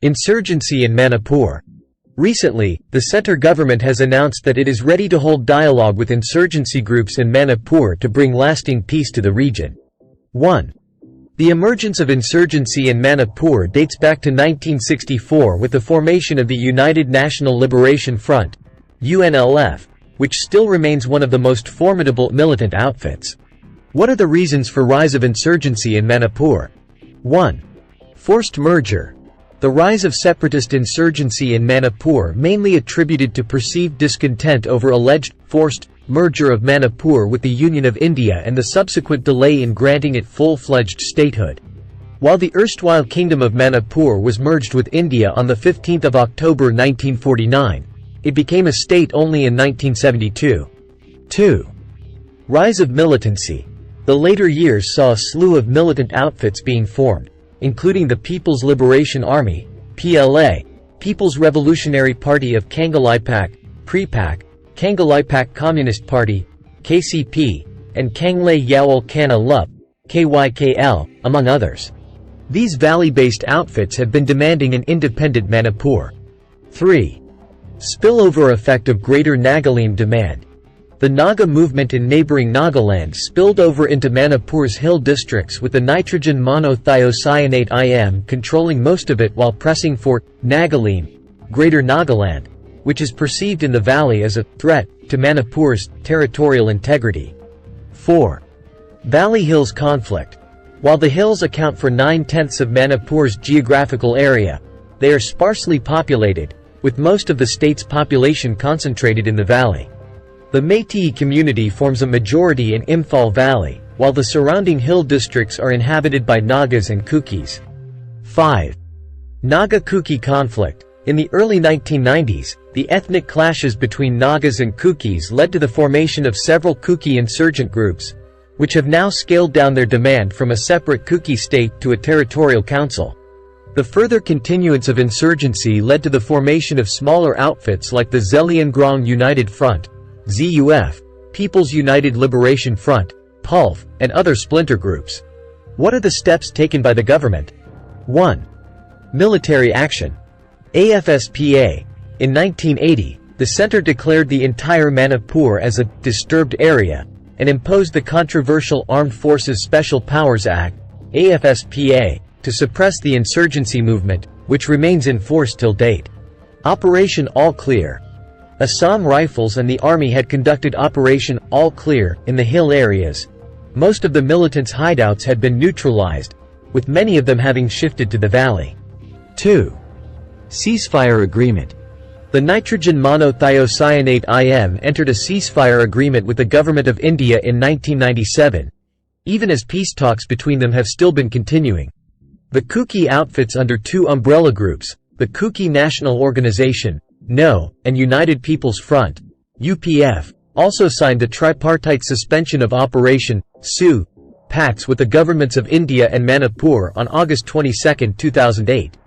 Insurgency in Manipur. Recently, the center government has announced that it is ready to hold dialogue with insurgency groups in Manipur to bring lasting peace to the region. 1. The emergence of insurgency in Manipur dates back to 1964 with the formation of the United National Liberation Front, UNLF, which still remains one of the most formidable militant outfits. What are the reasons for rise of insurgency in Manipur? 1. Forced merger. The rise of separatist insurgency in Manipur mainly attributed to perceived discontent over alleged forced merger of Manipur with the Union of India and the subsequent delay in granting it full-fledged statehood. While the erstwhile Kingdom of Manipur was merged with India on 15 October 1949, it became a state only in 1972. 2. Rise of militancy. The later years saw a slew of militant outfits being formed, including the People's Liberation Army, PLA, People's Revolutionary Party of Kangalipak, PREPAK, Kangalipak Communist Party, KCP, and Kanglay Yawal Kana Lup, KYKL, among others. These valley-based outfits have been demanding an independent Manipur. 3. Spillover effect of Greater Nagalim demand. The Naga movement in neighboring Nagaland spilled over into Manipur's hill districts with the nitrogen monothiocyanate IM controlling most of it while pressing for Nagalim, Greater Nagaland, which is perceived in the valley as a threat to Manipur's territorial integrity. 4. Valley Hills conflict. While the hills account for 9/10 of Manipur's geographical area, they are sparsely populated, with most of the state's population concentrated in the valley. The Métis community forms a majority in Imphal Valley, while the surrounding hill districts are inhabited by Nagas and Kukis. 5. Naga-Kuki conflict. In the early 1990s, the ethnic clashes between Nagas and Kukis led to the formation of several Kuki insurgent groups, which have now scaled down their demand from a separate Kuki state to a territorial council. The further continuance of insurgency led to the formation of smaller outfits like the Zeliangrong United Front, ZUF, People's United Liberation Front, PULF, and other splinter groups. What are the steps taken by the government? 1. Military action. AFSPA. In 1980, the center declared the entire Manipur as a disturbed area and imposed the controversial Armed Forces Special Powers Act, AFSPA, to suppress the insurgency movement, which remains in force till date. Operation All Clear. Assam Rifles and the Army had conducted Operation All Clear in the hill areas. Most of the militants' hideouts had been neutralized, with many of them having shifted to the valley. 2. Ceasefire agreement. The nitrogen monothiocyanate IM entered a ceasefire agreement with the Government of India in 1997, even as peace talks between them have still been continuing. The Kuki outfits under two umbrella groups, the Kuki National Organization, NO, and United People's Front, UPF, also signed a tripartite suspension of Operation SU pacts with the governments of India and Manipur on August 22, 2008.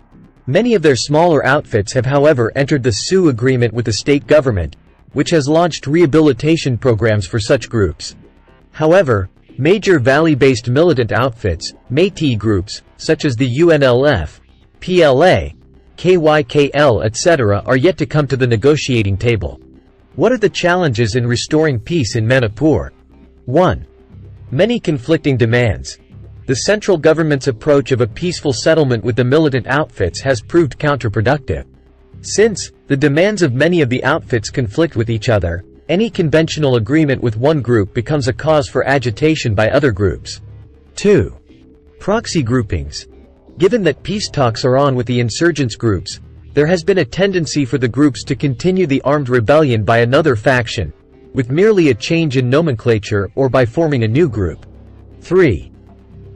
Many of their smaller outfits have however entered the SU agreement with the state government, which has launched rehabilitation programs for such groups. However, major valley-based militant outfits, Métis groups, such as the UNLF, PLA, KYKL etc. are yet to come to the negotiating table. What are the challenges in restoring peace in Manipur? 1. Many conflicting demands. The central government's approach of a peaceful settlement with the militant outfits has proved counterproductive. Since the demands of many of the outfits conflict with each other, any conventional agreement with one group becomes a cause for agitation by other groups. 2. Proxy groupings. Given that peace talks are on with the insurgents groups, there has been a tendency for the groups to continue the armed rebellion by another faction, with merely a change in nomenclature or by forming a new group. 3.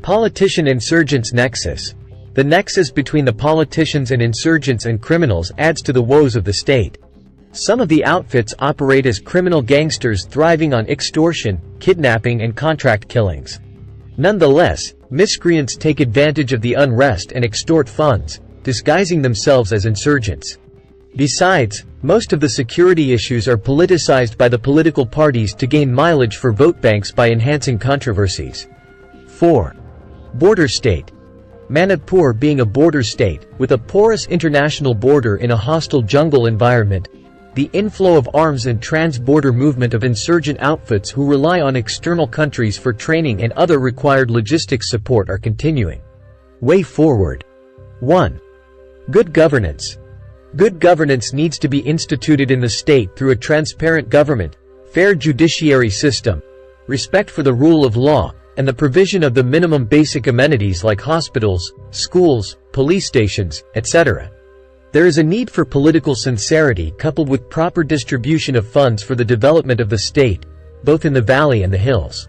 Politician-insurgents nexus. The nexus between the politicians and insurgents and criminals adds to the woes of the state. Some of the outfits operate as criminal gangsters thriving on extortion, kidnapping and contract killings. Nonetheless, miscreants take advantage of the unrest and extort funds, disguising themselves as insurgents. Besides, most of the security issues are politicized by the political parties to gain mileage for vote banks by enhancing controversies. 4. Border state. Manipur being a border state, with a porous international border in a hostile jungle environment, the inflow of arms and trans-border movement of insurgent outfits who rely on external countries for training and other required logistics support are continuing. Way forward. 1. Good governance. Good governance needs to be instituted in the state through a transparent government, fair judiciary system, respect for the rule of law, and the provision of the minimum basic amenities like hospitals, schools, police stations, etc. There is a need for political sincerity coupled with proper distribution of funds for the development of the state, both in the valley and the hills.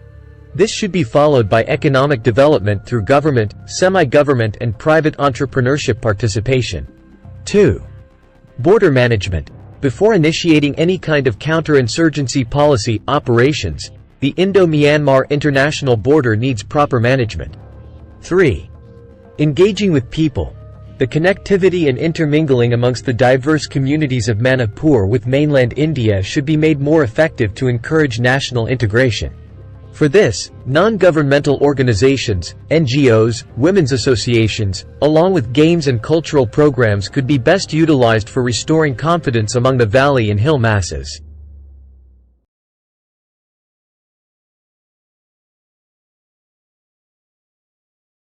This should be followed by economic development through government, semi-government and private entrepreneurship participation. 2. Border management. Before initiating any kind of counter-insurgency policy operations, the Indo-Myanmar international border needs proper management. 3. Engaging with people. The connectivity and intermingling amongst the diverse communities of Manipur with mainland India should be made more effective to encourage national integration. For this, non-governmental organizations, NGOs, women's associations, along with games and cultural programs could be best utilized for restoring confidence among the valley and hill masses.